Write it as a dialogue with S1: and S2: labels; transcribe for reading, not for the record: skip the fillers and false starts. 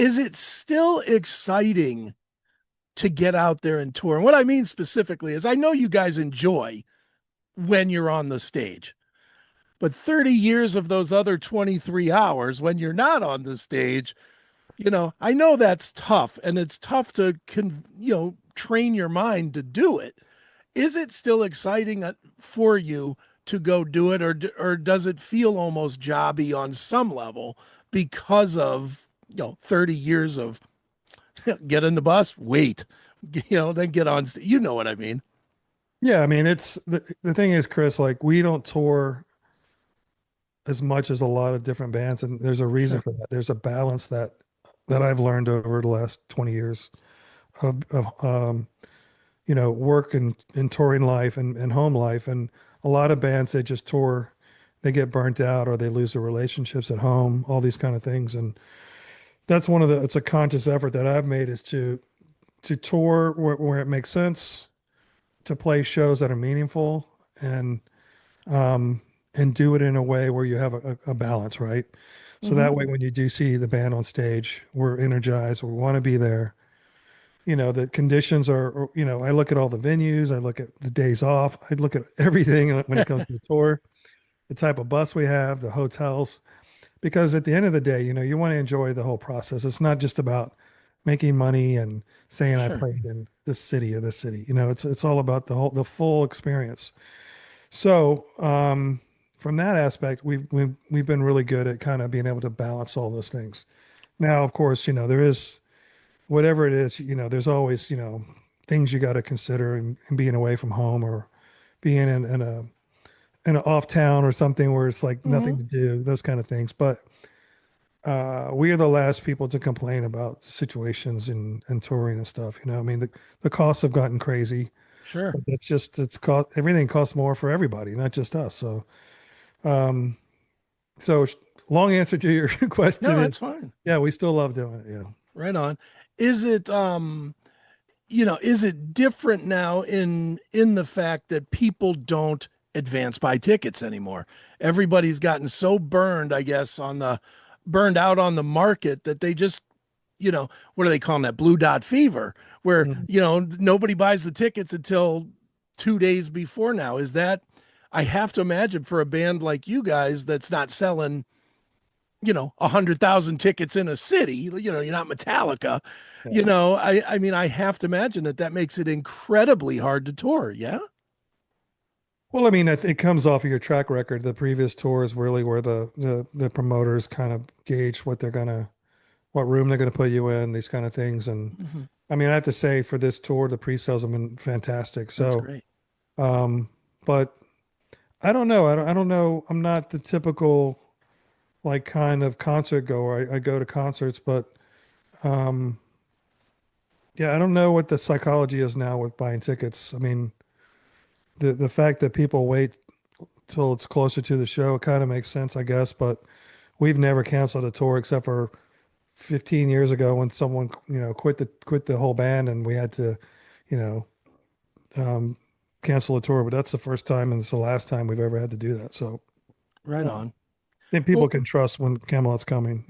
S1: Is it still exciting to get out there and tour? And what I mean specifically is I know you guys enjoy when you're on the stage, but 30 years of those other 23 hours when you're not on the stage, I know that's tough, and it's tough to train your mind to do it. Is it still exciting for you to go do it, or does it feel almost jobby on some level because of 30 years of get in the bus, wait, then get on. You know what I mean?
S2: Yeah, I mean, it's the thing is, Chris, like we don't tour as much as a lot of different bands, and there's a reason
S1: Sure.
S2: for that. There's a balance that I've learned over the last 20 years of work and touring life and home life. And a lot of bands, they just tour, they get burnt out or they lose their relationships at home, all these kind of things. And that's it's a conscious effort that I've made is to tour where it makes sense, to play shows that are meaningful and um and do it in a way where you have a balance, right? So
S1: Mm-hmm.
S2: that way when you do see the band on stage, we're energized, we want to be there. The conditions I look at all the venues, I look at the days off, I look at everything when it comes to the tour, the type of bus we have, the hotels, because at the end of the day, you want to enjoy the whole process. It's not just about making money and saying I
S1: Sure.
S2: played in this city or this city. It's all about the full experience. So, from that aspect, we've been really good at kind of being able to balance all those things. Now, of course, there is whatever it is, there's always, things you got to consider and being away from home or being in an off town or something where it's like
S1: Mm-hmm.
S2: nothing to do, those kind of things. But we are the last people to complain about situations and touring and stuff. I mean, the costs have gotten crazy,
S1: Sure.
S2: but it's cost, everything costs more for everybody, not just us. Um, so long answer to your question
S1: No,
S2: is,
S1: that's fine.
S2: yeah, we still love doing it. Yeah.
S1: Right on. Is it is it different now in the fact that people don't advance buy tickets anymore? Everybody's gotten so burned, I guess, burned out on the market that they just, what are they calling that? Blue dot fever, where,
S2: Mhm.
S1: nobody buys the tickets until 2 days before now. Is that, I have to imagine for a band like you guys that's not selling 100,000 tickets in a city, you're not Metallica,
S2: Yeah.
S1: I mean, I have to imagine that makes it incredibly hard to tour. Yeah.
S2: Well, I mean, I think it comes off of your track record. The previous tour is really where the promoters kind of gauge what room they're gonna put you in, these kind of things. And
S1: Mm-hmm.
S2: I mean, I have to say for this tour, the pre-sales have been fantastic.
S1: That's
S2: So,
S1: great.
S2: um, but I don't know. I don't know. I'm not the typical like kind of concert goer. I go to concerts, but um, yeah, I don't know what the psychology is now with buying tickets. I mean, the fact that people wait till it's closer to the show kind of makes sense, I guess. But we've never canceled a tour except for 15 years ago when someone, quit the whole band and we had to, you know, um, cancel a tour. But that's the first time and it's the last time we've ever had to do that. So
S1: Right
S2: I
S1: on.
S2: think people
S1: Well,
S2: can trust when Camelot's coming.